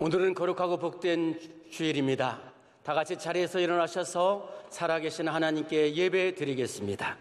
오늘은 거룩하고 복된 주일입니다. 다 같이 자리에서 일어나셔서 살아계신 하나님께 예배 드리겠습니다.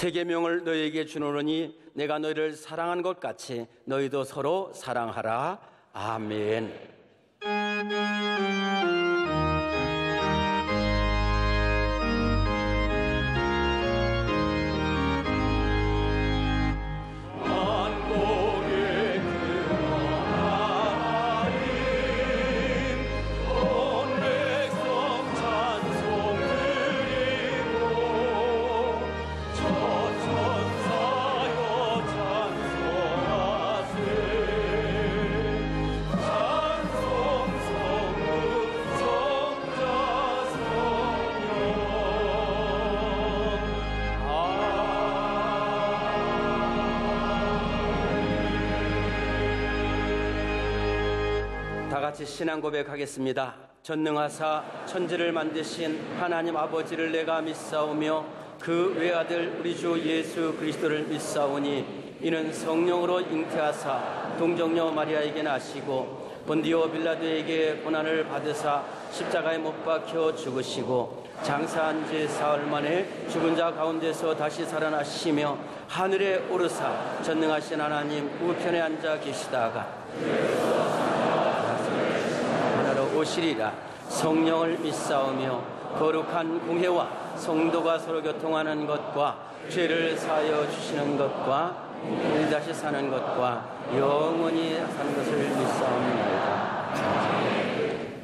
세 계명을 너희에게 주노니 내가 너희를 사랑한 것 같이 너희도 서로 사랑하라. 아멘. 같이 신앙 고백하겠습니다. 전능하사 천지를 만드신 하나님 아버지를 내가 믿사오며 그 외아들 우리 주 예수 그리스도를 믿사오니 이는 성령으로 잉태하사 동정녀 마리아에게 나시고 본디오 빌라도에게 고난을 받으사 십자가에 못 박혀 죽으시고 장사한 지 사흘 만에 죽은 자 가운데서 다시 살아나시며 하늘에 오르사 전능하신 하나님 우편에 앉아 계시다가 오시리라. 성령을 믿사오며 거룩한 공회와 성도가 서로 교통하는 것과 죄를 사하여 주시는 것과 우리 다시 사는 것과 영원히 사는 것을 믿사옵나이다.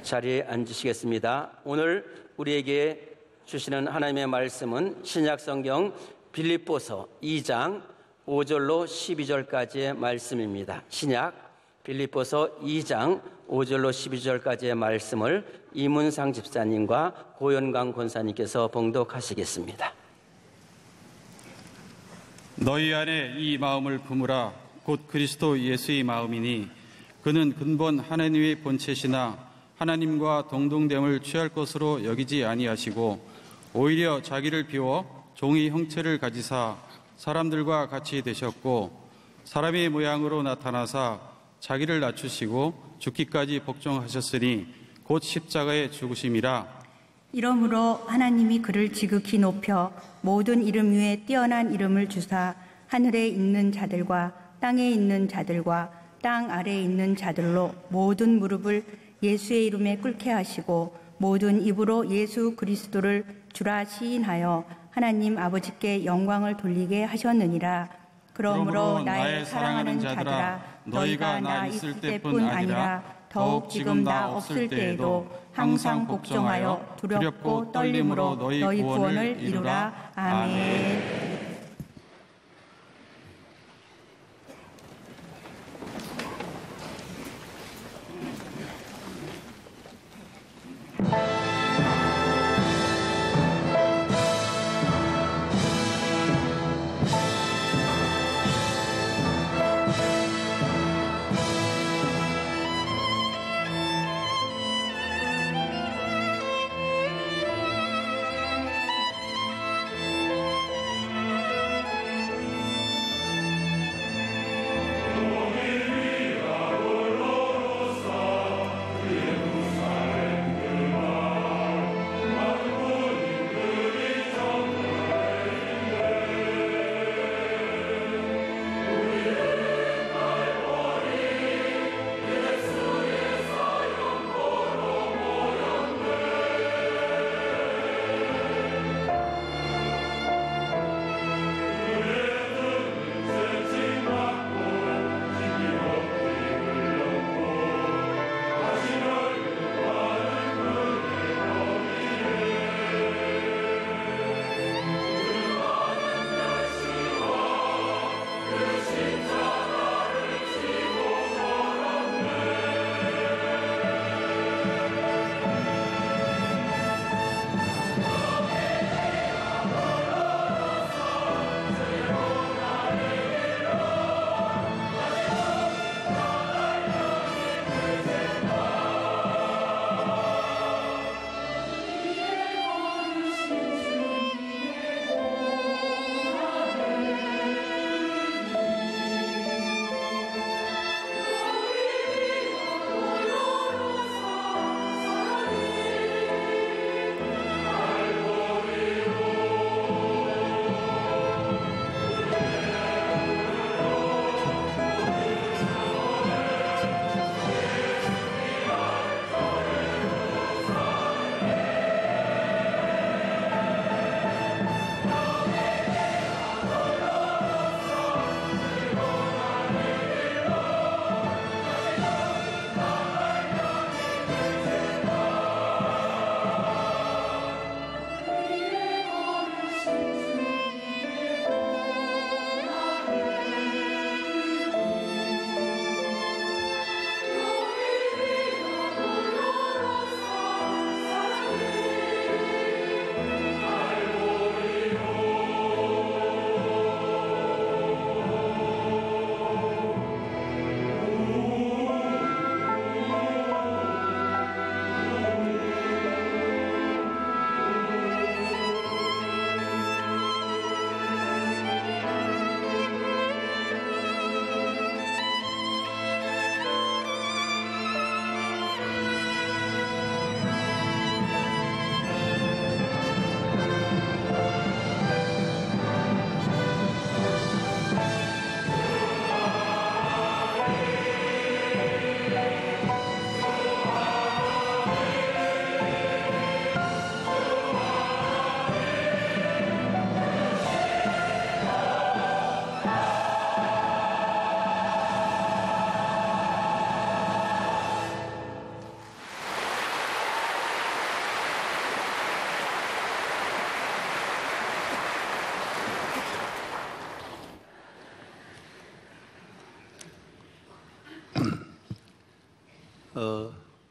자리에 앉으시겠습니다. 오늘 우리에게 주시는 하나님의 말씀은 신약성경 빌립보서 2장 5절로 12절까지의 말씀입니다. 신약 빌립보서 2장 5절로 12절까지의 말씀을 이문상 집사님과 고연강 권사님께서 봉독하시겠습니다. 너희 안에 이 마음을 품으라. 곧 그리스도 예수의 마음이니 그는 근본 하나님의 본체시나 하나님과 동등됨을 취할 것으로 여기지 아니하시고 오히려 자기를 비워 종의 형체를 가지사 사람들과 같이 되셨고 사람의 모양으로 나타나사 자기를 낮추시고 죽기까지 복종하셨으니 곧 십자가에 죽으심이라. 이러므로 하나님이 그를 지극히 높여 모든 이름 위에 뛰어난 이름을 주사 하늘에 있는 자들과 땅에 있는 자들과 땅 아래에 있는 자들로 모든 무릎을 예수의 이름에 꿇게 하시고 모든 입으로 예수 그리스도를 주라 시인하여 하나님 아버지께 영광을 돌리게 하셨느니라. 그러므로 나의 사랑하는 자들아, 너희가 나 있을 때뿐 아니라 더욱 지금 나 없을 때에도 항상 복종하여 두렵고 떨림으로 너희 구원을 이루라. 아멘.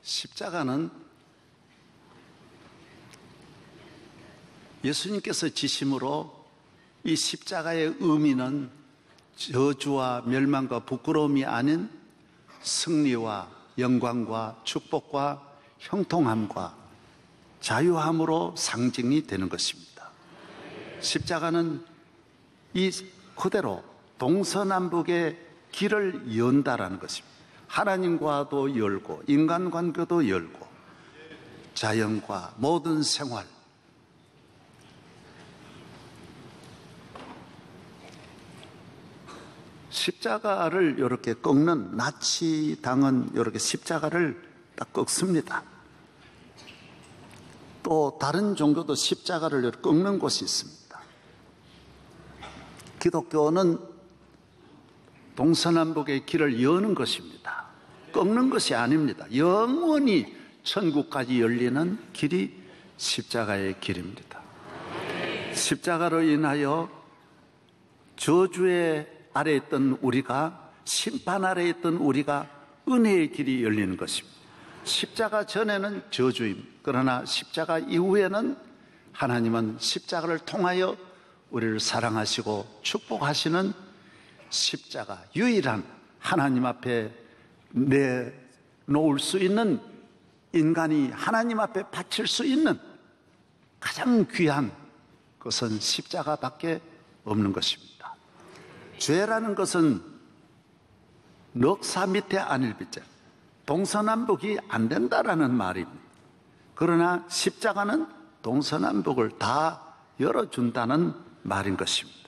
십자가는 예수님께서 지심으로 이 십자가의 의미는 저주와 멸망과 부끄러움이 아닌 승리와 영광과 축복과 형통함과 자유함으로 상징이 되는 것입니다. 십자가는 이 그대로 동서남북의 길을 연다라는 것입니다. 하나님과도 열고 인간관계도 열고 자연과 모든 생활, 십자가를 이렇게 꺾는, 나치당은 이렇게 십자가를 딱 꺾습니다. 또 다른 종교도 십자가를 이렇게 꺾는 곳이 있습니다. 기독교는 동서남북의 길을 여는 것입니다. 꺾는 것이 아닙니다. 영원히 천국까지 열리는 길이 십자가의 길입니다. 십자가로 인하여 저주의 아래에 있던 우리가, 심판 아래에 있던 우리가 은혜의 길이 열리는 것입니다. 십자가 전에는 저주임, 그러나 십자가 이후에는 하나님은 십자가를 통하여 우리를 사랑하시고 축복하시는 십자가, 유일한 하나님 앞에 내놓을 수 있는, 인간이 하나님 앞에 바칠 수 있는 가장 귀한 것은 십자가밖에 없는 것입니다. 죄라는 것은 넉사 밑에 안일비자, 동서남북이 안 된다라는 말입니다. 그러나 십자가는 동서남북을 다 열어준다는 말인 것입니다.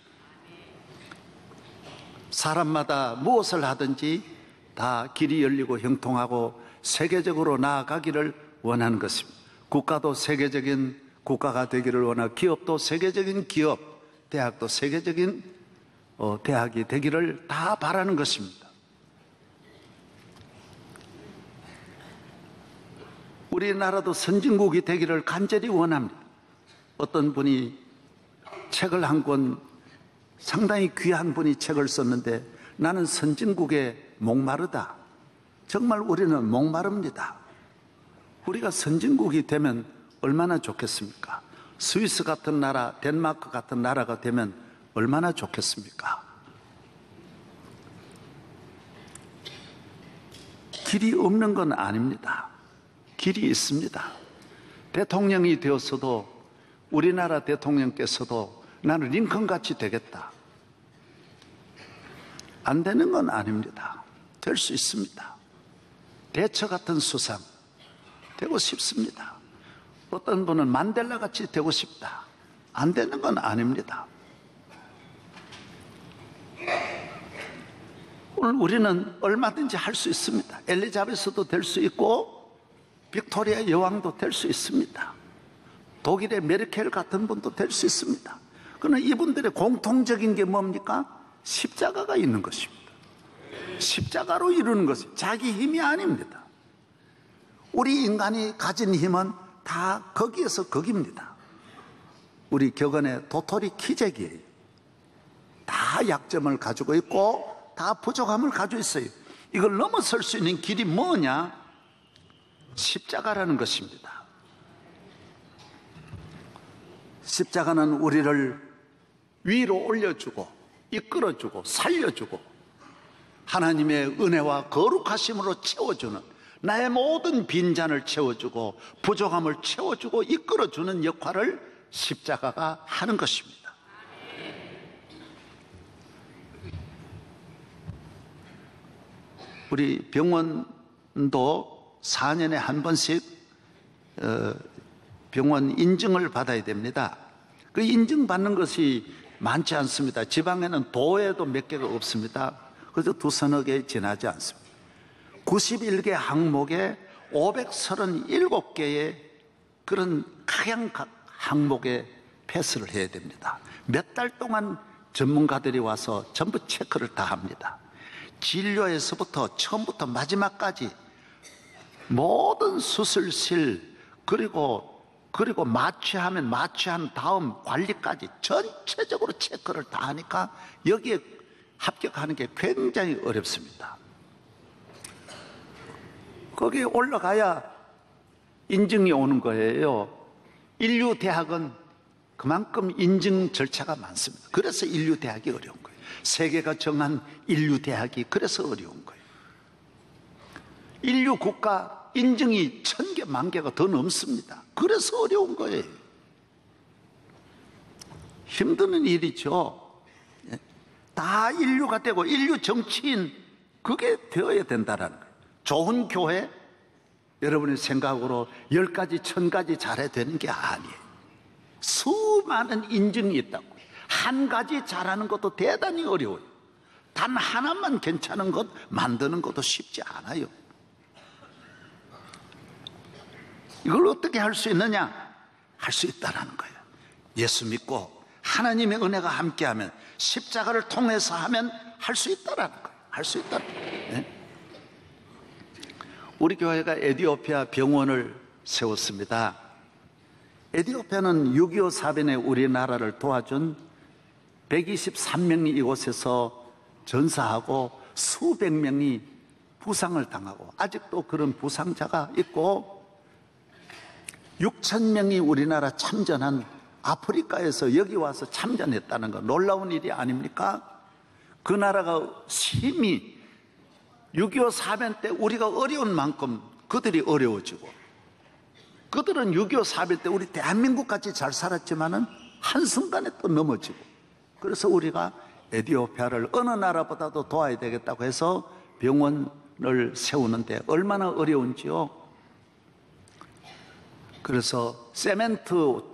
사람마다 무엇을 하든지 다 길이 열리고 형통하고 세계적으로 나아가기를 원하는 것입니다. 국가도 세계적인 국가가 되기를 원하고, 기업도 세계적인 기업, 대학도 세계적인 대학이 되기를 다 바라는 것입니다. 우리나라도 선진국이 되기를 간절히 원합니다. 어떤 분이 책을 한 권, 상당히 귀한 분이 책을 썼는데, 나는 선진국에 목마르다. 정말 우리는 목마릅니다. 우리가 선진국이 되면 얼마나 좋겠습니까? 스위스 같은 나라, 덴마크 같은 나라가 되면 얼마나 좋겠습니까? 길이 없는 건 아닙니다. 길이 있습니다. 대통령이 되었어도, 우리나라 대통령께서도 나는 링컨같이 되겠다, 안 되는 건 아닙니다. 될 수 있습니다. 대처 같은 수상 되고 싶습니다. 어떤 분은 만델라같이 되고 싶다, 안 되는 건 아닙니다. 오늘 우리는 얼마든지 할 수 있습니다. 엘리자베스도 될 수 있고 빅토리아 여왕도 될 수 있습니다. 독일의 메르켈 같은 분도 될 수 있습니다. 그러나 이분들의 공통적인 게 뭡니까? 십자가가 있는 것입니다. 십자가로 이루는 것이 자기 힘이 아닙니다. 우리 인간이 가진 힘은 다 거기에서 거기입니다. 우리 격언의 도토리 키재기예요. 다 약점을 가지고 있고 다 부족함을 가지고 있어요. 이걸 넘어설 수 있는 길이 뭐냐? 십자가라는 것입니다. 십자가는 우리를 위로 올려주고 이끌어주고 살려주고 하나님의 은혜와 거룩하심으로 채워주는, 나의 모든 빈잔을 채워주고 부족함을 채워주고 이끌어주는 역할을 십자가가 하는 것입니다. 우리 병원도 4년에 한 번씩 병원 인증을 받아야 됩니다. 그 인증받는 것이 많지 않습니다. 지방에는 도에도 몇 개가 없습니다. 그래서 두서너 개 지나지 않습니다. 91개 항목에 537개의 그런 각양 항목에 패스를 해야 됩니다. 몇 달 동안 전문가들이 와서 전부 체크를 다 합니다. 진료에서부터 처음부터 마지막까지 모든 수술실, 그리고 마취하면 마취한 다음 관리까지 전체적으로 체크를 다 하니까 여기에 합격하는 게 굉장히 어렵습니다. 거기에 올라가야 인증이 오는 거예요. 인류대학은 그만큼 인증 절차가 많습니다. 그래서 인류대학이 어려운 거예요. 세계가 정한 인류대학이 그래서 어려운 거예요. 인류국가 인증이 1000개, 10,000개가 더 넘습니다. 그래서 어려운 거예요. 힘드는 일이죠. 다 인류가 되고 인류 정치인 그게 되어야 된다는 거예요. 좋은 교회, 여러분의 생각으로 10가지, 1000가지 잘해야 되는 게 아니에요. 수많은 인증이 있다고. 한 가지 잘하는 것도 대단히 어려워요. 단 하나만 괜찮은 것 만드는 것도 쉽지 않아요. 이걸 어떻게 할 수 있느냐? 할 수 있다는 거예요. 예수 믿고 하나님의 은혜가 함께하면, 십자가를 통해서 하면 할 수 있다는 거예요. 할 수 있다는 거예요. 네? 우리 교회가 에티오피아 병원을 세웠습니다. 에티오피아는 6.25 사변에 우리나라를 도와준 123명이 이곳에서 전사하고 수백 명이 부상을 당하고, 아직도 그런 부상자가 있고, 6,000명이 우리나라 참전한 아프리카에서 여기 와서 참전했다는 거 놀라운 일이 아닙니까? 그 나라가 심히 6.25 사변 때 우리가 어려운 만큼 그들이 어려워지고, 그들은 6.25 사변 때 우리 대한민국 같이 잘 살았지만은 한순간에 또 넘어지고, 그래서 우리가 에티오피아를 어느 나라보다도 도와야 되겠다고 해서 병원을 세우는데 얼마나 어려운지요. 그래서 세멘트하고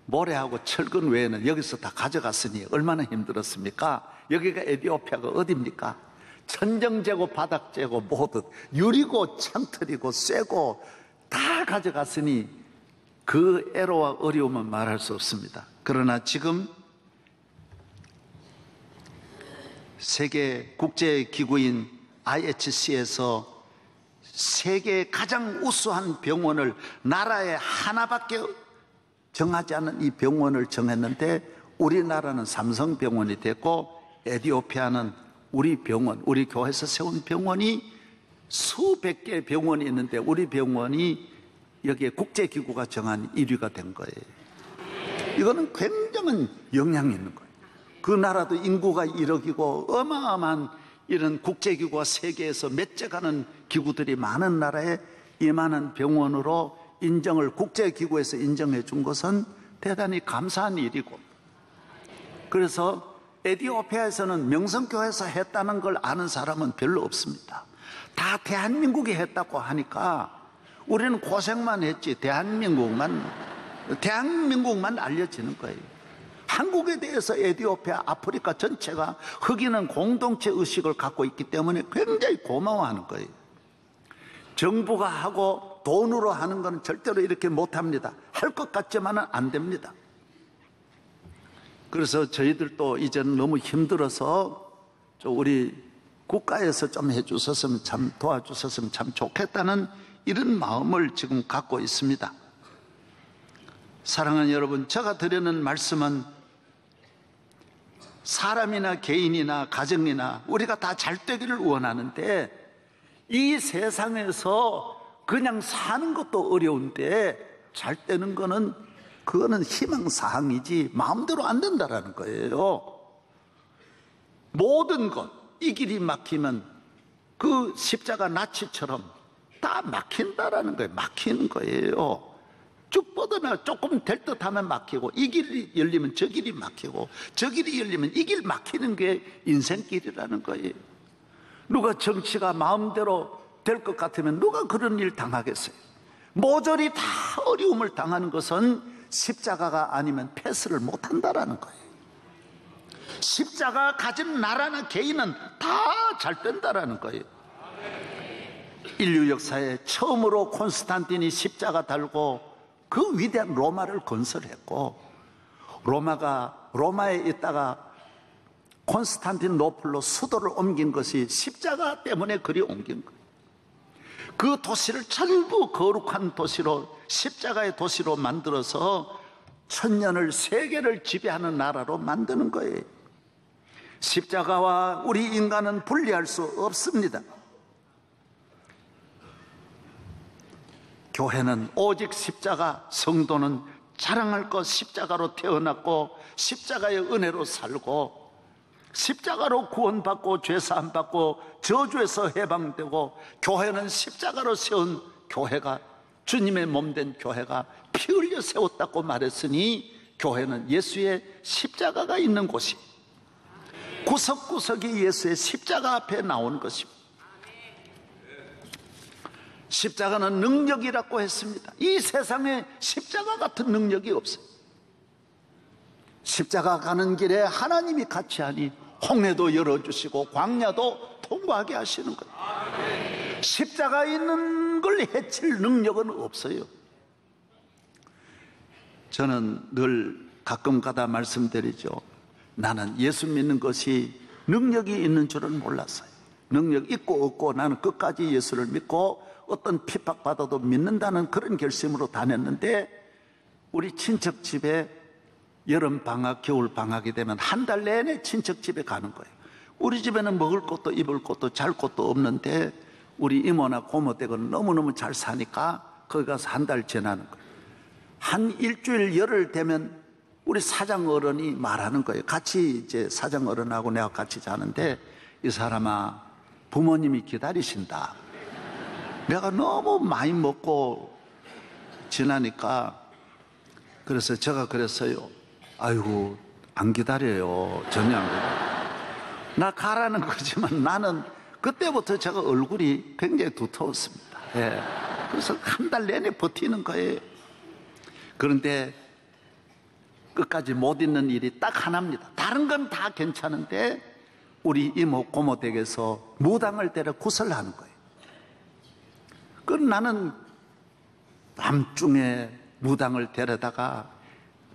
모래하고 철근 외에는 여기서 다 가져갔으니 얼마나 힘들었습니까? 여기가 에티오피아가 어디입니까? 천정재고 바닥재고 모두 유리고 창틀이고 쇠고 다 가져갔으니 그 애로와 어려움은 말할 수 없습니다. 그러나 지금 세계 국제기구인 IHC에서 세계 가장 우수한 병원을, 나라에 하나밖에 정하지 않은 이 병원을 정했는데, 우리나라는 삼성병원이 됐고 에티오피아는 우리 병원, 우리 교회에서 세운 병원이 수백 개의 병원이 있는데 우리 병원이 여기에 국제기구가 정한 1위가 된 거예요. 이거는 굉장한 영향이 있는 거예요. 그 나라도 인구가 1억이고 어마어마한 이런 국제기구가 세계에서 몇째 가는 기구들이 많은 나라에 이만한 병원으로 인정을, 국제기구에서 인정해 준 것은 대단히 감사한 일이고, 그래서 에티오피아에서는 명성교회에서 했다는 걸 아는 사람은 별로 없습니다. 다 대한민국이 했다고 하니까 우리는 고생만 했지 대한민국만 알려지는 거예요. 한국에 대해서 에티오피아, 아프리카 전체가 흑인은 공동체 의식을 갖고 있기 때문에 굉장히 고마워하는 거예요. 정부가 하고 돈으로 하는 건 절대로 이렇게 못합니다. 할 것 같지만은 안 됩니다. 그래서 저희들도 이제는 너무 힘들어서 우리 국가에서 좀 해주셨으면, 참 도와주셨으면 참 좋겠다는 이런 마음을 지금 갖고 있습니다. 사랑하는 여러분, 제가 드리는 말씀은 사람이나 개인이나 가정이나 우리가 다 잘 되기를 원하는데, 이 세상에서 그냥 사는 것도 어려운데 잘 되는 거는, 그거는 희망사항이지 마음대로 안 된다라는 거예요. 모든 것, 이 길이 막히면 그 십자가 나치처럼 다 막힌다라는 거예요. 막히는 거예요. 쭉 뻗어나 조금 될 듯 하면 막히고, 이 길이 열리면 저 길이 막히고, 저 길이 열리면 이 길 막히는 게 인생길이라는 거예요. 누가 정치가 마음대로 될 것 같으면 누가 그런 일 당하겠어요? 모조리 다 어려움을 당하는 것은 십자가가 아니면 패스를 못한다라는 거예요. 십자가 가진 나라나 개인은 다 잘 된다라는 거예요. 인류 역사에 처음으로 콘스탄틴이 십자가 달고 그 위대한 로마를 건설했고, 로마에 있다가 콘스탄티노플로 수도를 옮긴 것이 십자가 때문에 그리 옮긴 거예요. 그 도시를 전부 거룩한 도시로, 십자가의 도시로 만들어서 천년을, 세계를 지배하는 나라로 만드는 거예요. 십자가와 우리 인간은 분리할 수 없습니다. 교회는 오직 십자가, 성도는 자랑할 것 십자가로 태어났고 십자가의 은혜로 살고 십자가로 구원받고 죄사함 받고 저주에서 해방되고, 교회는 십자가로 세운 교회가, 주님의 몸된 교회가 피 흘려 세웠다고 말했으니 교회는 예수의 십자가가 있는 곳이, 구석구석이 예수의 십자가 앞에 나오는 것입니다. 십자가는 능력이라고 했습니다. 이 세상에 십자가 같은 능력이 없어요. 십자가 가는 길에 하나님이 같이 하니 홍해도 열어주시고 광야도 통과하게 하시는 거예요. 십자가 있는 걸 해칠 능력은 없어요. 저는 늘 가끔 가다 말씀드리죠. 나는 예수 믿는 것이 능력이 있는 줄은 몰랐어요. 능력 있고 없고 나는 끝까지 예수를 믿고 어떤 핍박받아도 믿는다는 그런 결심으로 다녔는데, 우리 친척 집에 여름방학, 겨울방학이 되면 한 달 내내 친척 집에 가는 거예요. 우리 집에는 먹을 것도 입을 것도 잘 것도 없는데 우리 이모나 고모 댁은 너무너무 잘 사니까 거기 가서 한 달 지나는 거예요. 한 일주일 열흘 되면 우리 사장 어른이 말하는 거예요. 같이 이제 사장 어른하고 내가 같이 자는데, 이 사람아, 부모님이 기다리신다. 내가 너무 많이 먹고 지나니까, 그래서 제가 그랬어요. 아이고, 안 기다려요. 전혀 안 기다려요. 나 가라는 거지만 나는 그때부터 제가 얼굴이 굉장히 두터웠습니다. 예. 그래서 한 달 내내 버티는 거예요. 그런데 끝까지 못 있는 일이 딱 하나입니다. 다른 건 다 괜찮은데 우리 이모 고모 댁에서 무당을 데려 구설하는 거예요. 그 나는 밤중에 무당을 데려다가,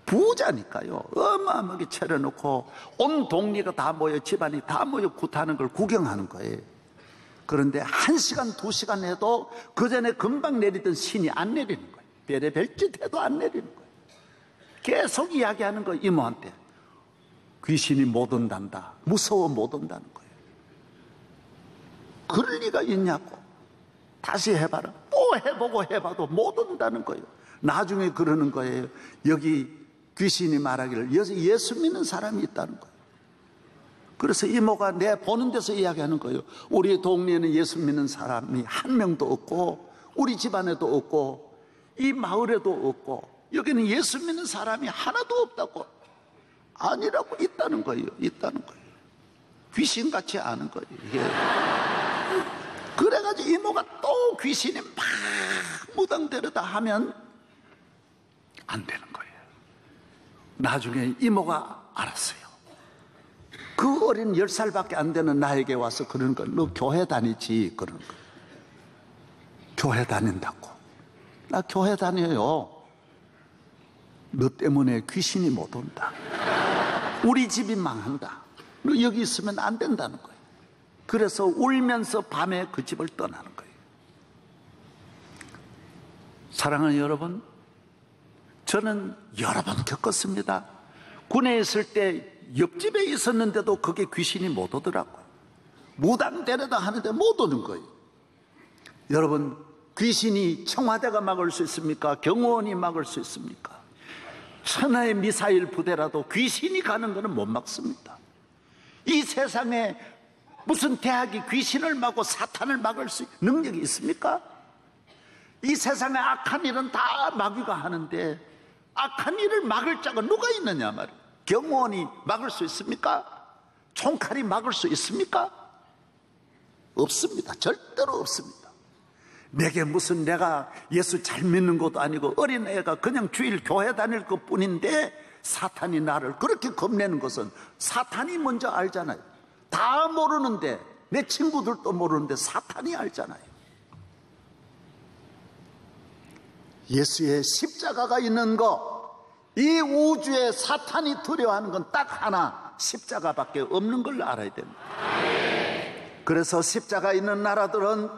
부자니까요, 어마어마하게 차려놓고 온 동리가 다 모여, 집안이 다 모여 굿하는 걸 구경하는 거예요. 그런데 1시간 2시간 해도 그 전에 금방 내리던 신이 안 내리는 거예요. 별의별짓 해도 안 내리는 거예요. 계속 이야기하는 거예요. 이모한테 귀신이 못 온단다, 무서워 못 온다는 거예요. 그럴 리가 있냐고. 다시 해봐라. 또 해보고 해봐도 못 온다는 거예요. 나중에 그러는 거예요. 여기 귀신이 말하기를 예수 믿는 사람이 있다는 거예요. 그래서 이모가 내 보는 데서 이야기하는 거예요. 우리 동네에는 예수 믿는 사람이 한 명도 없고 우리 집안에도 없고 이 마을에도 없고 여기는 예수 믿는 사람이 하나도 없다고. 아니라고. 있다는 거예요. 있다는 거예요. 귀신같이 아는 거예요. 이게. 그래가지고 이모가 또 귀신이 막 무당 데려다 하면 안 되는 거예요. 나중에 이모가 알았어요. 그 어린 10살밖에 안 되는 나에게 와서 그러는 거예요. 너 교회 다니지? 그러는 거예요. 교회 다닌다고. 나 교회 다녀요. 너 때문에 귀신이 못 온다. 우리 집이 망한다. 너 여기 있으면 안 된다는 거예요. 그래서 울면서 밤에 그 집을 떠나는 거예요. 사랑하는 여러분, 저는 여러 번 겪었습니다. 군에 있을 때 옆집에 있었는데도 그게 귀신이 못 오더라고요. 무당 데려다 하는데 못 오는 거예요. 여러분, 귀신이 청와대가 막을 수 있습니까? 경호원이 막을 수 있습니까? 천하의 미사일 부대라도 귀신이 가는 것은 못 막습니다. 이 세상에 무슨 대학이 귀신을 막고 사탄을 막을 수 있는 능력이 있습니까? 이 세상에 악한 일은 다 마귀가 하는데 악한 일을 막을 자가 누가 있느냐 말이에요. 경호원이 막을 수 있습니까? 총칼이 막을 수 있습니까? 없습니다. 절대로 없습니다. 내게 무슨 내가 예수 잘 믿는 것도 아니고 어린애가 그냥 주일 교회 다닐 것뿐인데 사탄이 나를 그렇게 겁내는 것은 사탄이 먼저 알잖아요. 다 모르는데, 내 친구들도 모르는데 사탄이 알잖아요. 예수의 십자가가 있는 거, 이 우주에 사탄이 두려워하는 건 딱 하나, 십자가밖에 없는 걸 알아야 됩니다. 그래서 십자가 있는 나라들은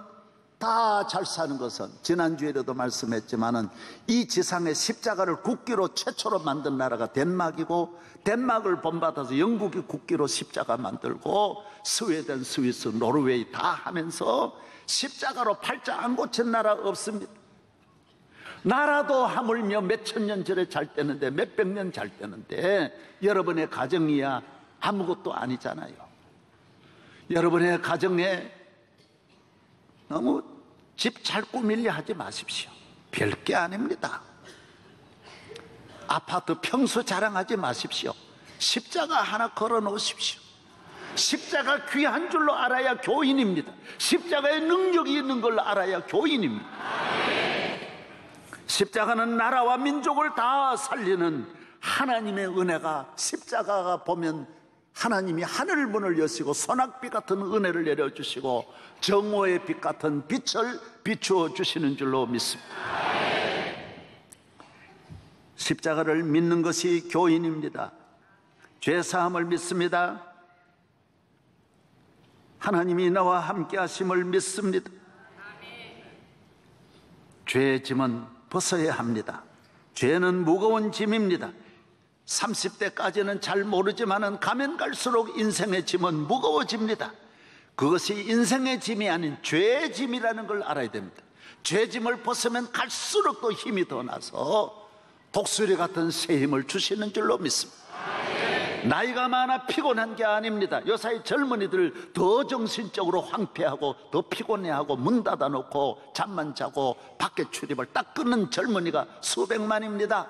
다 잘 사는 것은, 지난주에도 말씀했지만은 이 지상에 십자가를 국기로 최초로 만든 나라가 덴마크이고, 덴마크를 본받아서 영국이 국기로 십자가 만들고, 스웨덴, 스위스, 노르웨이 다 하면서 십자가로 팔자 안 고친 나라 없습니다. 나라도 하물며 몇천 년 전에 잘 되는데, 몇백 년 잘 되는데 여러분의 가정이야 아무것도 아니잖아요. 여러분의 가정에 너무 집 잘 꾸밀려 하지 마십시오. 별게 아닙니다. 아파트 평수 자랑하지 마십시오. 십자가 하나 걸어 놓으십시오. 십자가 귀한 줄로 알아야 교인입니다. 십자가의 능력이 있는 걸 알아야 교인입니다. 십자가는 나라와 민족을 다 살리는 하나님의 은혜가, 십자가가 보면 하나님이 하늘 문을 여시고 소낙비 같은 은혜를 내려주시고 정오의 빛 같은 빛을 비추어 주시는 줄로 믿습니다. 십자가를 믿는 것이 교인입니다. 죄사함을 믿습니다. 하나님이 나와 함께 하심을 믿습니다. 죄의 짐은 벗어야 합니다. 죄는 무거운 짐입니다. 30대까지는 잘 모르지만 가면 갈수록 인생의 짐은 무거워집니다. 그것이 인생의 짐이 아닌 죄의 짐이라는 걸 알아야 됩니다. 죄 짐을 벗으면 갈수록 더 힘이 더 나서 독수리 같은 새 힘을 주시는 줄로 믿습니다. 나이가 많아 피곤한 게 아닙니다. 요사이 젊은이들 더 정신적으로 황폐하고 더 피곤해하고 문 닫아놓고 잠만 자고 밖에 출입을 딱 끊는 젊은이가 수백만입니다.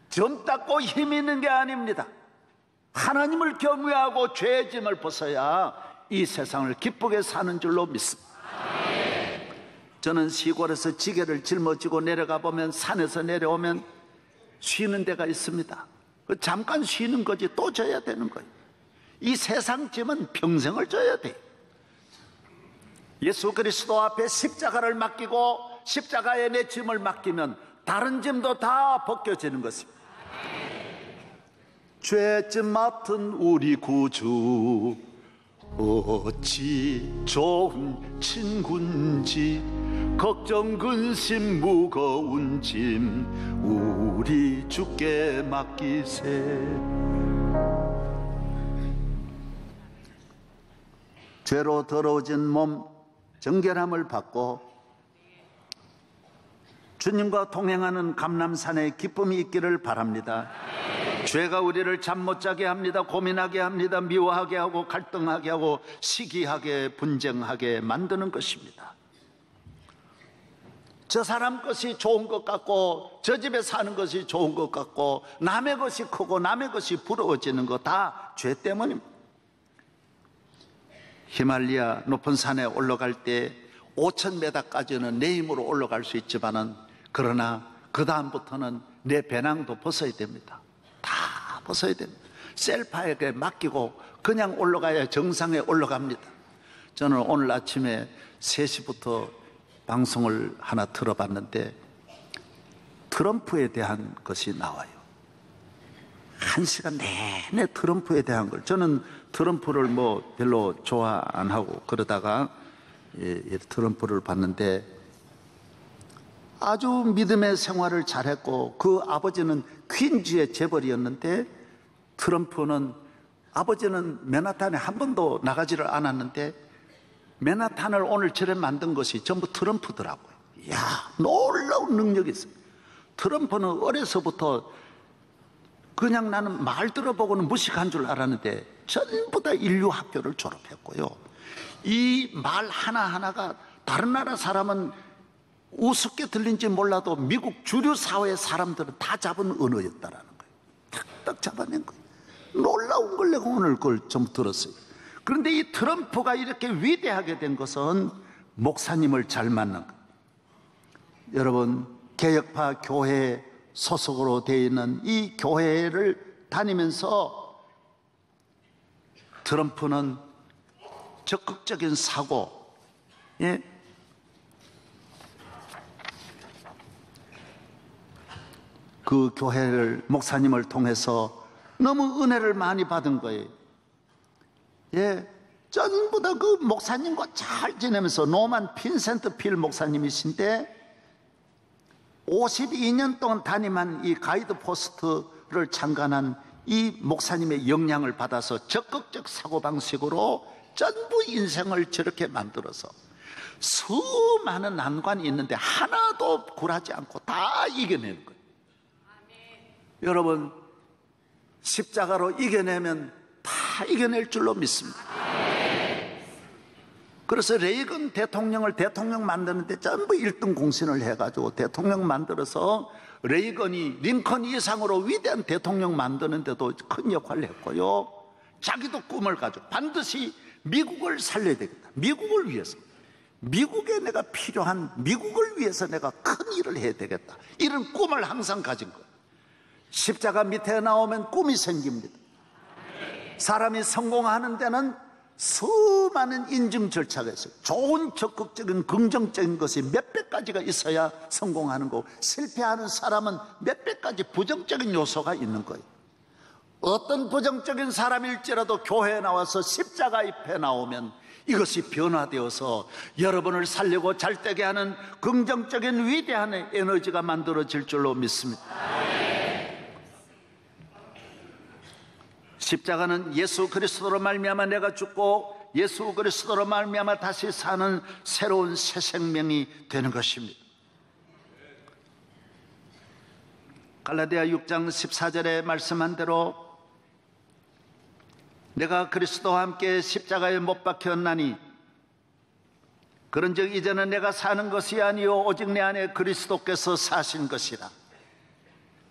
젊다고 힘 있는 게 아닙니다. 하나님을 경외하고 죄의 짐을 벗어야 이 세상을 기쁘게 사는 줄로 믿습니다. 저는 시골에서 지게를 짊어지고 내려가 보면, 산에서 내려오면 쉬는 데가 있습니다. 잠깐 쉬는 거지 또 져야 되는 거예요. 이 세상 짐은 평생을 져야 돼요. 예수 그리스도 앞에 십자가를 맡기고 십자가에 내 짐을 맡기면 다른 짐도 다 벗겨지는 것입니다. 죄짐 맡은 우리 구주 어찌 좋은 친구인지, 걱정 근심 무거운 짐 우리 주께 맡기세. 죄로 더러워진 몸 정결함을 받고 주님과 동행하는 감람산에 기쁨이 있기를 바랍니다. 죄가 우리를 잠 못 자게 합니다. 고민하게 합니다. 미워하게 하고 갈등하게 하고 시기하게 분쟁하게 만드는 것입니다. 저 사람 것이 좋은 것 같고 저 집에 사는 것이 좋은 것 같고 남의 것이 크고 남의 것이 부러워지는 거 다 죄 때문입니다. 히말리아 높은 산에 올라갈 때 5,000m까지는 내 힘으로 올라갈 수 있지만은, 그러나 그 다음부터는 내 배낭도 벗어야 됩니다. 다 벗어야 됩니다. 셀파에게 맡기고 그냥 올라가야 정상에 올라갑니다. 저는 오늘 아침에 3시부터 방송을 하나 들어봤는데 트럼프에 대한 것이 나와요. 1시간 내내 트럼프에 대한 걸. 저는 트럼프를 뭐 별로 좋아 안 하고 그러다가 트럼프를 봤는데 아주 믿음의 생활을 잘했고, 그 아버지는 퀸즈의 재벌이었는데 트럼프는, 아버지는 맨하탄에 한 번도 나가지를 않았는데 맨하탄을 오늘 저래 만든 것이 전부 트럼프더라고요. 이야, 놀라운 능력이 있어요. 트럼프는 어려서부터 그냥 나는 말 들어보고는 무식한 줄 알았는데 전부 다 인류 학교를 졸업했고요. 이 말 하나하나가 다른 나라 사람은 우습게 들린지 몰라도 미국 주류 사회의 사람들은 다 잡은 언어였다라는 거예요. 탁탁 잡아낸 거예요. 놀라운 걸 내가 오늘 그걸 좀 들었어요. 그런데 이 트럼프가 이렇게 위대하게 된 것은 목사님을 잘 만난 거예요. 여러분, 개혁파 교회 소속으로 되어 있는 이 교회를 다니면서 트럼프는 적극적인 사고, 그 교회를, 목사님을 통해서 너무 은혜를 많이 받은 거예요. 전부 다 그 목사님과 잘 지내면서, 노만 핀센트 필 목사님이신데 52년 동안 담임한 이 가이드 포스트를 창간한 이 목사님의 영향을 받아서 적극적 사고방식으로 전부 인생을 저렇게 만들어서 수많은 난관이 있는데 하나도 굴하지 않고 다 이겨내는 거예요. 여러분, 십자가로 이겨내면 다 이겨낼 줄로 믿습니다. 그래서 레이건 대통령을 대통령 만드는데 전부 1등 공신을 해가지고 대통령 만들어서 레이건이 링컨 이상으로 위대한 대통령 만드는데도 큰 역할을 했고요. 자기도 꿈을 가지고 반드시 미국을 살려야 되겠다. 미국을 위해서, 미국에 내가 필요한, 미국을 위해서 내가 큰 일을 해야 되겠다. 이런 꿈을 항상 가진 거예요. 십자가 밑에 나오면 꿈이 생깁니다. 사람이 성공하는 데는 수많은 인증 절차가 있어요. 좋은 적극적인 긍정적인 것이 몇백 가지가 있어야 성공하는 거고, 실패하는 사람은 몇백 가지 부정적인 요소가 있는 거예요. 어떤 부정적인 사람일지라도 교회에 나와서 십자가 앞에 나오면 이것이 변화되어서 여러분을 살리고 잘되게 하는 긍정적인 위대한 에너지가 만들어질 줄로 믿습니다. 십자가는 예수 그리스도로 말미암아 내가 죽고 예수 그리스도로 말미암아 다시 사는 새로운 새 생명이 되는 것입니다. 갈라디아 6장 14절에 말씀한 대로 내가 그리스도와 함께 십자가에 못 박혔나니 그런즉 이제는 내가 사는 것이 아니요 오직 내 안에 그리스도께서 사신 것이라.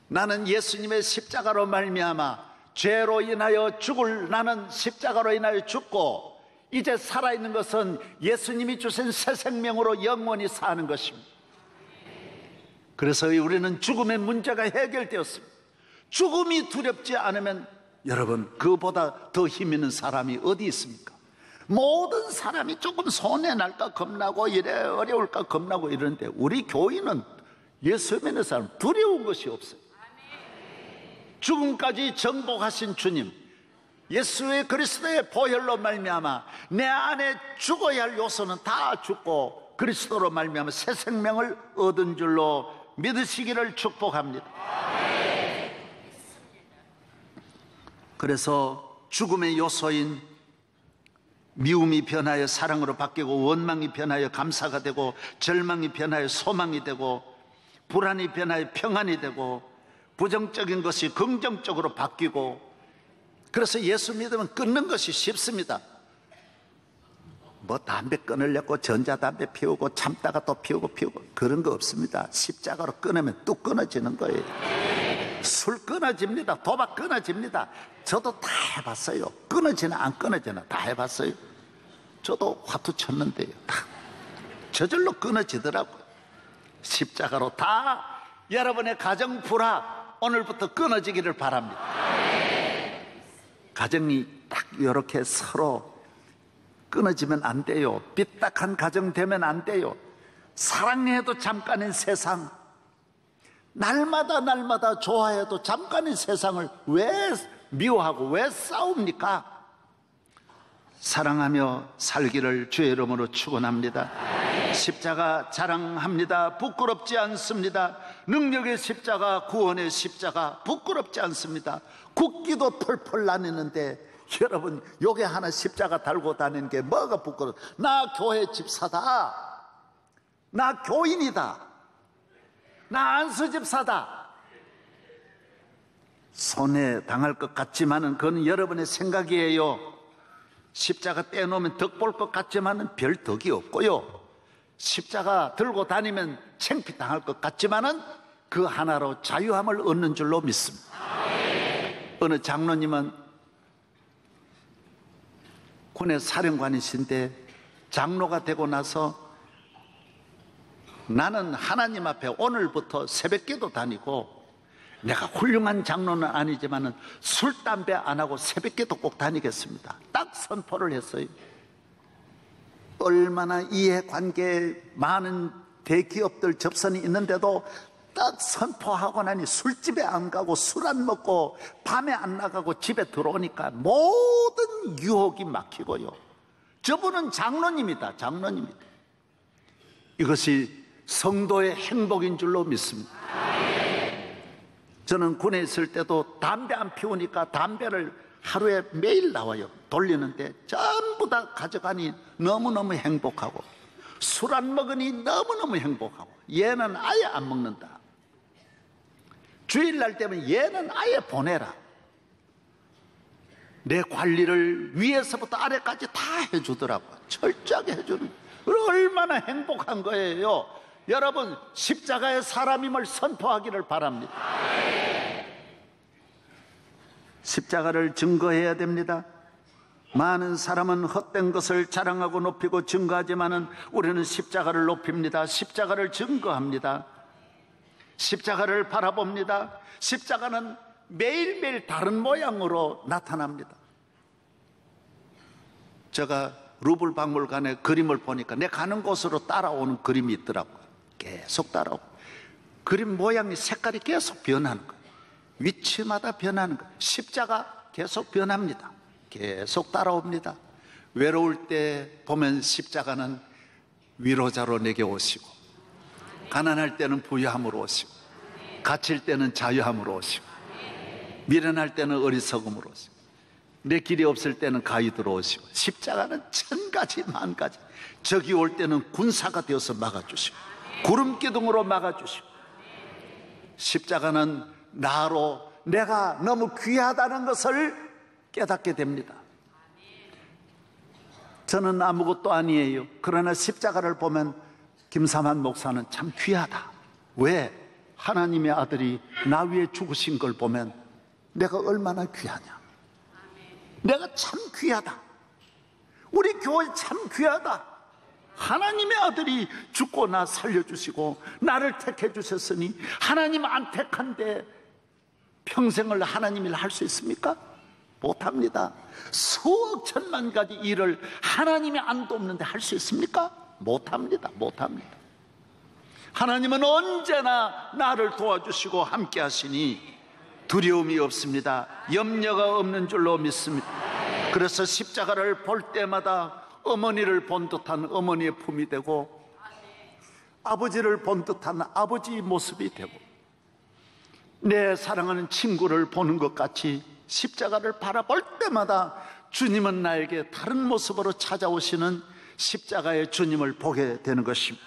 나는 예수님의 십자가로 말미암아 죄로 인하여 죽을, 나는 십자가로 인하여 죽고 이제 살아있는 것은 예수님이 주신 새 생명으로 영원히 사는 것입니다. 그래서 우리는 죽음의 문제가 해결되었습니다. 죽음이 두렵지 않으면 여러분, 그보다 더 힘 있는 사람이 어디 있습니까? 모든 사람이 조금 손해 날까 겁나고 이래 어려울까 겁나고 이러는데 우리 교인은 예수 믿는 사람 두려운 것이 없어요. 죽음까지 정복하신 주님, 예수의 그리스도의 보혈로 말미암아 내 안에 죽어야 할 요소는 다 죽고 그리스도로 말미암아 새 생명을 얻은 줄로 믿으시기를 축복합니다. 그래서 죽음의 요소인 미움이 변하여 사랑으로 바뀌고 원망이 변하여 감사가 되고 절망이 변하여 소망이 되고 불안이 변하여 평안이 되고 부정적인 것이 긍정적으로 바뀌고, 그래서 예수 믿으면 끊는 것이 쉽습니다. 뭐 담배 끊으려고 전자담배 피우고 참다가 또 피우고 그런 거 없습니다. 십자가로 끊으면 뚝 끊어지는 거예요. 술 끊어집니다. 도박 끊어집니다. 저도 다 해봤어요. 끊어지나 안 끊어지나 다 해봤어요. 저도 화투 쳤는데요, 다 저절로 끊어지더라고요. 십자가로 다 여러분의 가정 불화 오늘부터 끊어지기를 바랍니다. 가정이 딱 이렇게 서로 끊어지면 안 돼요. 삐딱한 가정 되면 안 돼요. 사랑해도 잠깐인 세상, 날마다 좋아해도 잠깐인 세상을 왜 미워하고 왜 싸웁니까? 사랑하며 살기를 주의 이름으로 축원합니다. 십자가 자랑합니다. 부끄럽지 않습니다. 능력의 십자가, 구원의 십자가 부끄럽지 않습니다. 국기도 펄펄 나뉘는데 여러분, 요게 하나 십자가 달고 다니는 게 뭐가 부끄러워? 나 교회 집사다, 나 교인이다, 나 안수 집사다. 손해 당할 것 같지만은 그건 여러분의 생각이에요. 십자가 떼놓으면 덕 볼 것 같지만은 별 덕이 없고요. 십자가 들고 다니면 창피 당할 것 같지만은 그 하나로 자유함을 얻는 줄로 믿습니다. 어느 장로님은 군의 사령관이신데 장로가 되고 나서 나는 하나님 앞에 오늘부터 새벽기도 다니고 내가 훌륭한 장로는 아니지만은 술, 담배 안 하고 새벽기도 꼭 다니겠습니다. 딱 선포를 했어요. 얼마나 이해관계에 많은 대기업들 접선이 있는데도 딱 선포하고 나니 술집에 안 가고 술 안 먹고 밤에 안 나가고 집에 들어오니까 모든 유혹이 막히고요. 저분은 장로님이다, 장로님이다. 이것이 성도의 행복인 줄로 믿습니다. 저는 군에 있을 때도 담배 안 피우니까 담배를 하루에 매일 나와요. 돌리는데 전부 다 가져가니 너무너무 행복하고, 술 안 먹으니 너무너무 행복하고, 얘는 아예 안 먹는다. 주일날 되면 얘는 아예 보내라. 내 관리를 위에서부터 아래까지 다 해주더라고요. 철저하게 해주는. 얼마나 행복한 거예요. 여러분, 십자가의 사람임을 선포하기를 바랍니다. 십자가를 증거해야 됩니다. 많은 사람은 헛된 것을 자랑하고 높이고 증거하지만은 우리는 십자가를 높입니다. 십자가를 증거합니다. 십자가를 바라봅니다. 십자가는 매일매일 다른 모양으로 나타납니다. 제가 루블 박물관에 그림을 보니까 내 가는 곳으로 따라오는 그림이 있더라고요. 계속 따라오고, 그림 모양이 색깔이 계속 변하는 거예요. 위치마다 변하는 거예요. 십자가 계속 변합니다. 계속 따라옵니다. 외로울 때 보면 십자가는 위로자로 내게 오시고, 가난할 때는 부유함으로 오시고, 갇힐 때는 자유함으로 오시고, 미련할 때는 어리석음으로 오시고, 내 길이 없을 때는 가이드로 오시고, 십자가는 천 가지 만 가지, 적이 올 때는 군사가 되어서 막아주시고, 구름기둥으로 막아주시고, 십자가는 나로 내가 너무 귀하다는 것을 깨닫게 됩니다. 저는 아무것도 아니에요. 그러나 십자가를 보면 김삼한 목사는 참 귀하다. 왜? 하나님의 아들이 나 위해 죽으신 걸 보면 내가 얼마나 귀하냐. 내가 참 귀하다. 우리 교회 참 귀하다. 하나님의 아들이 죽고 나 살려주시고 나를 택해 주셨으니, 하나님 안 택한데 평생을 하나님 일 할 수 있습니까? 못합니다. 수억 천만 가지 일을 하나님이 안 돕는데 할 수 있습니까? 못합니다. 못합니다. 하나님은 언제나 나를 도와주시고 함께 하시니 두려움이 없습니다. 염려가 없는 줄로 믿습니다. 그래서 십자가를 볼 때마다 어머니를 본 듯한 어머니의 품이 되고, 아버지를 본 듯한 아버지의 모습이 되고, 내 사랑하는 친구를 보는 것 같이 십자가를 바라볼 때마다 주님은 나에게 다른 모습으로 찾아오시는 십자가의 주님을 보게 되는 것입니다.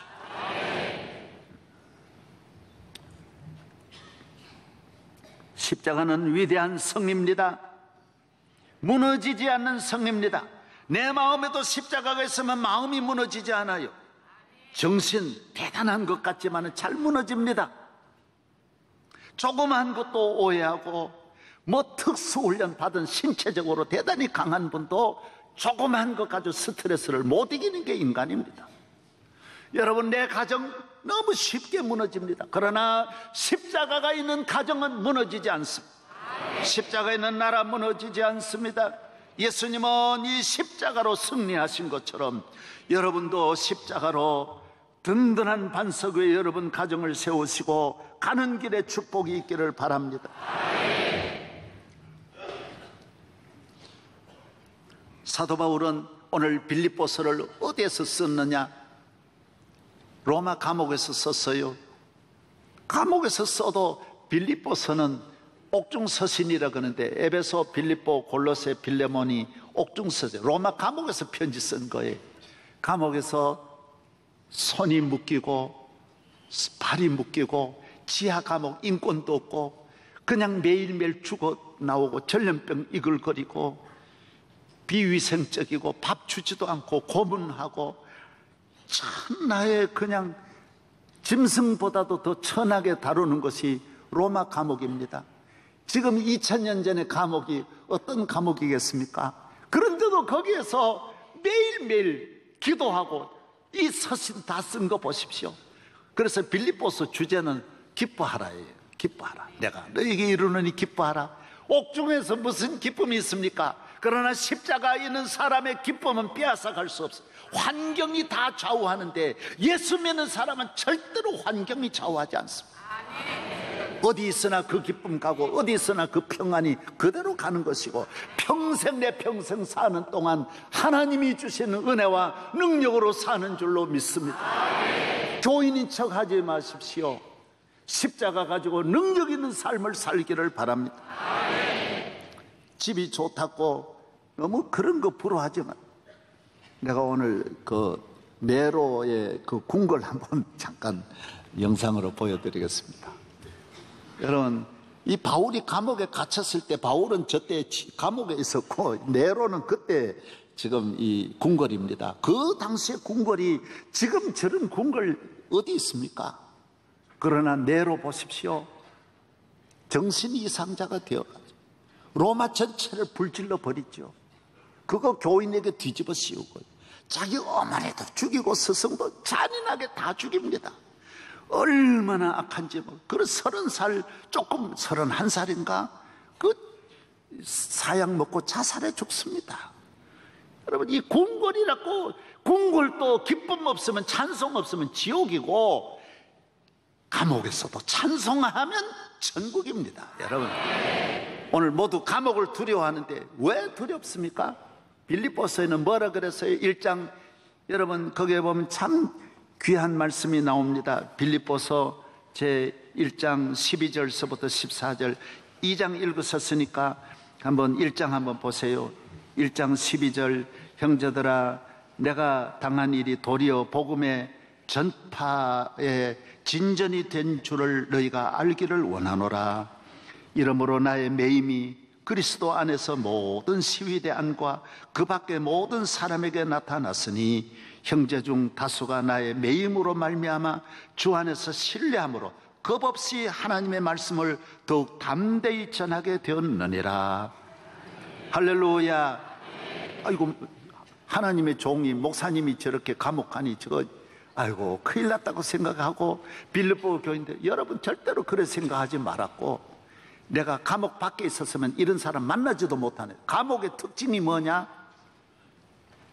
십자가는 위대한 성입니다. 무너지지 않는 성입니다. 내 마음에도 십자가가 있으면 마음이 무너지지 않아요. 정신 대단한 것 같지만 잘 무너집니다. 조그만 것도 오해하고, 뭐 특수훈련 받은 신체적으로 대단히 강한 분도 조그만 것 가지고 스트레스를 못 이기는 게 인간입니다. 여러분, 내 가정 너무 쉽게 무너집니다. 그러나 십자가가 있는 가정은 무너지지 않습니다. 십자가 있는 나라 무너지지 않습니다. 예수님은 이 십자가로 승리하신 것처럼 여러분도 십자가로 든든한 반석 위에 여러분 가정을 세우시고 가는 길에 축복이 있기를 바랍니다. 사도 바울은 오늘 빌립보서를 어디에서 썼느냐? 로마 감옥에서 썼어요. 감옥에서 써도 빌립보서는 옥중서신이라 그러는데, 에베소, 빌립보, 골로새, 빌레몬이 옥중서신, 로마 감옥에서 편지 쓴 거예요. 감옥에서 손이 묶이고 발이 묶이고 지하 감옥, 인권도 없고 그냥 매일매일 죽어 나오고 전염병 이글거리고 비위생적이고 밥 주지도 않고 고문하고 천하에 그냥 짐승보다도 더 천하게 다루는 것이 로마 감옥입니다. 지금 2000년 전의 감옥이 어떤 감옥이겠습니까? 그런데도 거기에서 매일매일 기도하고 이 서신 다 쓴 거 보십시오. 그래서 빌립보서 주제는 기뻐하라예요. 기뻐하라. 내가 너에게 이루느니 기뻐하라. 옥중에서 무슨 기쁨이 있습니까? 그러나 십자가에 있는 사람의 기쁨은 빼앗아갈 수 없어요. 환경이 다 좌우하는데 예수 믿는 사람은 절대로 환경이 좌우하지 않습니다. 어디 있으나 그 기쁨 가고 어디 있으나 그 평안이 그대로 가는 것이고, 평생 내 평생 사는 동안 하나님이 주시는 은혜와 능력으로 사는 줄로 믿습니다. 교인인 척 하지 마십시오. 십자가 가지고 능력 있는 삶을 살기를 바랍니다. 집이 좋다고 너무 그런 거 부러워하지 마. 내가 오늘 그 네로의 그 궁궐 한번 잠깐 영상으로 보여드리겠습니다. 여러분, 이 바울이 감옥에 갇혔을 때 바울은 저때 감옥에 있었고 네로는 그때 지금 이 궁궐입니다. 그 당시의 궁궐이 지금 저런 궁궐 어디 있습니까? 그러나 네로 보십시오. 정신 이상자가 되어가지고 로마 전체를 불질러 버리죠. 그거 교인에게 뒤집어 씌우고 자기 어머니도 죽이고 스승도 잔인하게 다 죽입니다. 얼마나 악한지. 그런 30살 조금 31살인가 그 사약 먹고 자살해 죽습니다. 여러분, 이 궁궐이라고, 궁궐도 기쁨 없으면 찬송 없으면 지옥이고 감옥에서도 찬송하면 천국입니다. 여러분, 오늘 모두 감옥을 두려워하는데 왜 두렵습니까? 빌립보서에는 뭐라 그랬어요? 1장, 여러분 거기에 보면 참 귀한 말씀이 나옵니다. 빌립보서 제 1장 12절서부터 14절. 2장 읽으셨으니까 한번 1장 한번 보세요. 1장 12절. 형제들아, 내가 당한 일이 도리어 복음의 전파에 진전이 된 줄을 너희가 알기를 원하노라. 이러므로 나의 매임이 그리스도 안에서 모든 시위대 안과 그 밖의 모든 사람에게 나타났으니 형제 중 다수가 나의 매임으로 말미암아 주 안에서 신뢰함으로 겁없이 하나님의 말씀을 더욱 담대히 전하게 되었느니라. 할렐루야. 아이고, 하나님의 종이, 목사님이 저렇게 감옥 가니 저거 아이고 큰일 났다고 생각하고, 빌립보 교인들 여러분 절대로 그래 생각하지 말았고, 내가 감옥 밖에 있었으면 이런 사람 만나지도 못하네. 감옥의 특징이 뭐냐?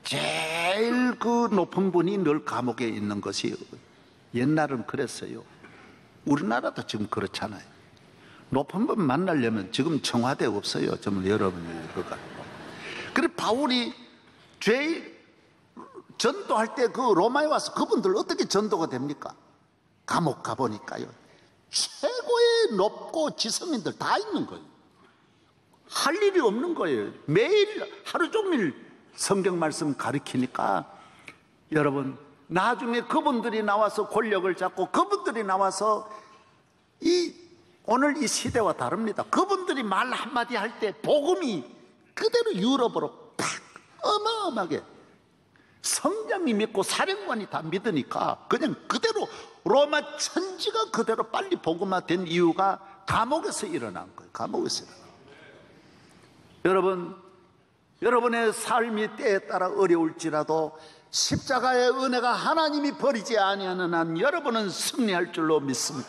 제일 그 높은 분이 늘 감옥에 있는 것이, 옛날은 그랬어요. 우리나라도 지금 그렇잖아요. 높은 분 만나려면 지금 청와대 없어요. 좀 여러분이 그거. 그래 바울이 죄 전도할 때 그 로마에 와서 그분들 어떻게 전도가 됩니까? 감옥 가보니까요, 최고의 높고 지성인들 다 있는 거예요. 할 일이 없는 거예요. 매일 하루 종일 성경 말씀 가르치니까, 여러분 나중에 그분들이 나와서 권력을 잡고 그분들이 나와서 오늘 이 시대와 다릅니다. 그분들이 말 한마디 할 때 복음이 그대로 유럽으로 팍 어마어마하게, 성장이 믿고 사령관이 다 믿으니까 그냥 그대로 로마 천지가 그대로 빨리 복음화된 이유가 감옥에서 일어난 거예요. 감옥에서 일어난 거예요. 여러분, 여러분의 삶이 때에 따라 어려울지라도 십자가의 은혜가 하나님이 버리지 아니하는 한 여러분은 승리할 줄로 믿습니다.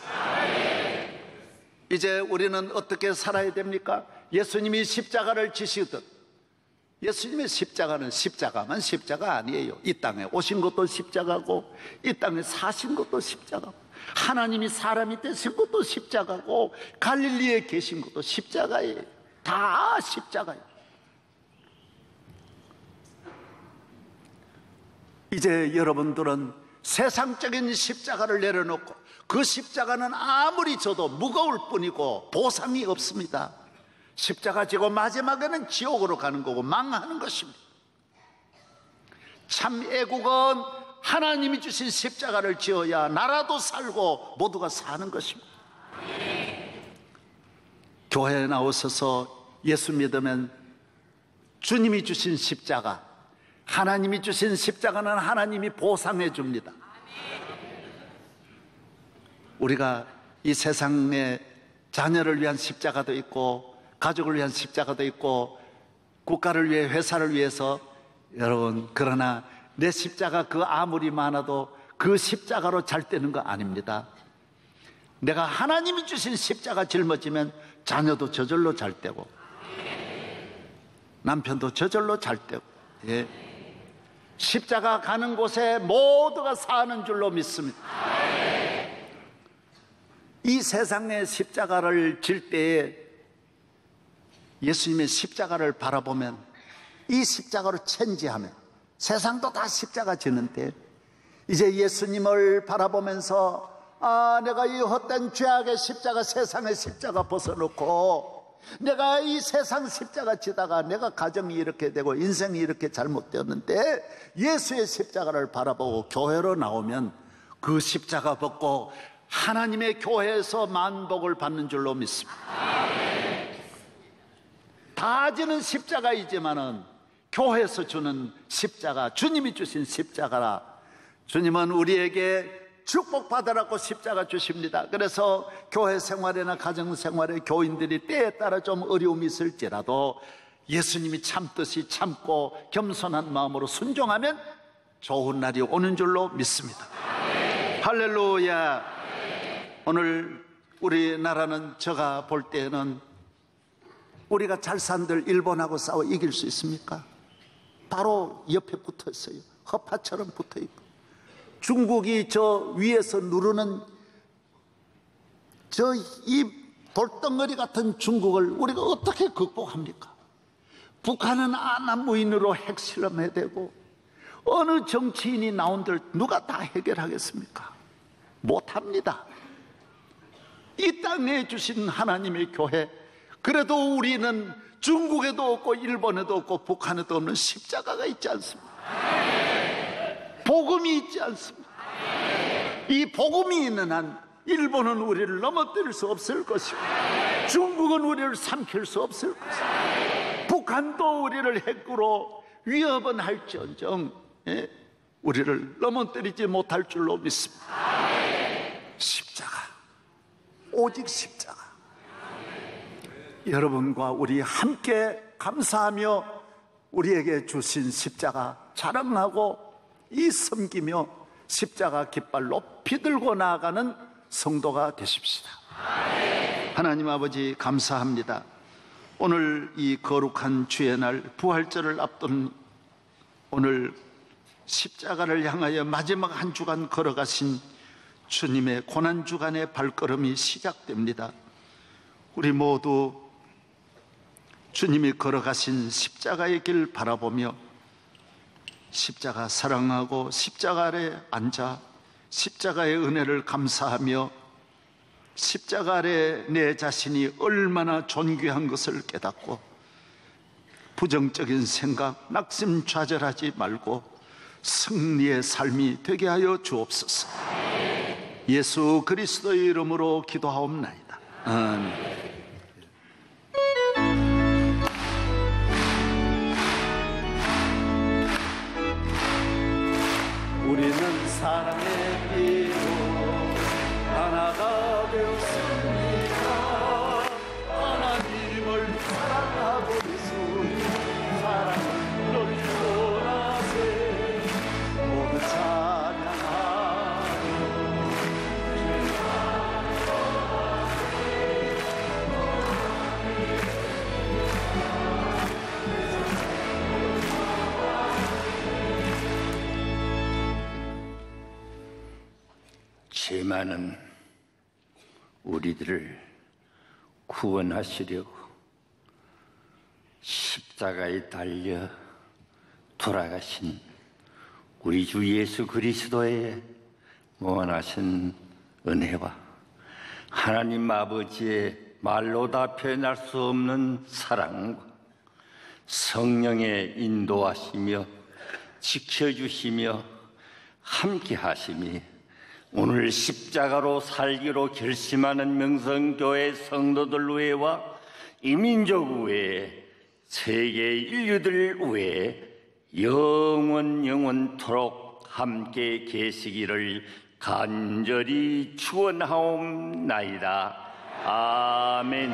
이제 우리는 어떻게 살아야 됩니까? 예수님이 십자가를 지시듯, 예수님의 십자가는 십자가만 십자가 아니에요. 이 땅에 오신 것도 십자가고, 이 땅에 사신 것도 십자가고, 하나님이 사람이 되신 것도 십자가고, 갈릴리에 계신 것도 십자가예요. 다 십자가예요. 이제 여러분들은 세상적인 십자가를 내려놓고, 그 십자가는 아무리 져도 무거울 뿐이고 보상이 없습니다. 십자가 지고 마지막에는 지옥으로 가는 거고 망하는 것입니다. 참 애국은 하나님이 주신 십자가를 지어야 나라도 살고 모두가 사는 것입니다. 교회에 나오셔서 예수 믿으면 주님이 주신 십자가, 하나님이 주신 십자가는 하나님이 보상해 줍니다. 우리가 이 세상에 자녀를 위한 십자가도 있고, 가족을 위한 십자가도 있고, 국가를 위해, 회사를 위해서, 여러분, 그러나 내 십자가 그 아무리 많아도 그 십자가로 잘 되는 거 아닙니다. 내가 하나님이 주신 십자가 짊어지면 자녀도 저절로 잘 되고, 남편도 저절로 잘 되고, 예. 십자가 가는 곳에 모두가 사는 줄로 믿습니다. 이 세상의 십자가를 질 때에 예수님의 십자가를 바라보면, 이 십자가로 천지하면, 세상도 다 십자가 지는데, 이제 예수님을 바라보면서, 아, 내가 이 헛된 죄악의 십자가, 세상의 십자가 벗어놓고 내가 이 세상 십자가 지다가 내가 가정이 이렇게 되고 인생이 이렇게 잘못되었는데 예수의 십자가를 바라보고 교회로 나오면 그 십자가 벗고 하나님의 교회에서 만복을 받는 줄로 믿습니다. 다 지는 십자가이지만은 교회에서 주는 십자가, 주님이 주신 십자가라. 주님은 우리에게 축복받으라고 십자가 주십니다. 그래서 교회 생활이나 가정 생활에 교인들이 때에 따라 좀 어려움이 있을지라도 예수님이 참듯이 참고 겸손한 마음으로 순종하면 좋은 날이 오는 줄로 믿습니다. 할렐루야. 오늘 우리나라는 제가 볼 때는 우리가 잘 산들 일본하고 싸워 이길 수 있습니까? 바로 옆에 붙어 있어요. 허파처럼 붙어 있고, 중국이 저 위에서 누르는 저 이 돌덩어리 같은 중국을 우리가 어떻게 극복합니까? 북한은 안한무인으로 핵실험해야 되고, 어느 정치인이 나온들 누가 다 해결하겠습니까? 못합니다. 이 땅에 주신 하나님의 교회, 그래도 우리는 중국에도 없고 일본에도 없고 북한에도 없는 십자가가 있지 않습니까? 복음이 있지 않습니까? 이 복음이 있는 한 일본은 우리를 넘어뜨릴 수 없을 것이고, 중국은 우리를 삼킬 수 없을 것이고, 북한도 우리를 핵으로 위협은 할지언정 우리를 넘어뜨리지 못할 줄로 믿습니다. 십자가, 오직 십자가. 여러분과 우리 함께 감사하며 우리에게 주신 십자가 자랑하고 이 섬기며 십자가 깃발 높이 들고 나아가는 성도가 되십시다. 하나님 아버지, 감사합니다. 오늘 이 거룩한 주의 날 부활절을 앞둔 오늘 십자가를 향하여 마지막 한 주간 걸어가신 주님의 고난주간의 발걸음이 시작됩니다. 우리 모두 주님이 걸어가신 십자가의 길 바라보며 십자가 사랑하고 십자가 아래 앉아 십자가의 은혜를 감사하며 십자가 아래 내 자신이 얼마나 존귀한 것을 깨닫고 부정적인 생각, 낙심좌절하지 말고 승리의 삶이 되게 하여 주옵소서. 예수 그리스도의 이름으로 기도하옵나이다. 아멘. 우리는 사랑의 피로 하나가 되었습니다. 하나님을 사랑하고 예수님 사랑을 넓히고 나세 모두 찬양하며 죄 많은 우리들을 구원하시려고 십자가에 달려 돌아가신 우리 주 예수 그리스도의 무한하신 은혜와 하나님 아버지의 말로 다 표현할 수 없는 사랑과 성령의 인도하시며 지켜주시며 함께하심이 오늘 십자가로 살기로 결심하는 명성교회 성도들 외와 이민족 외에 세계 인류들 외에 영원토록 함께 계시기를 간절히 축원하옵나이다. 아멘.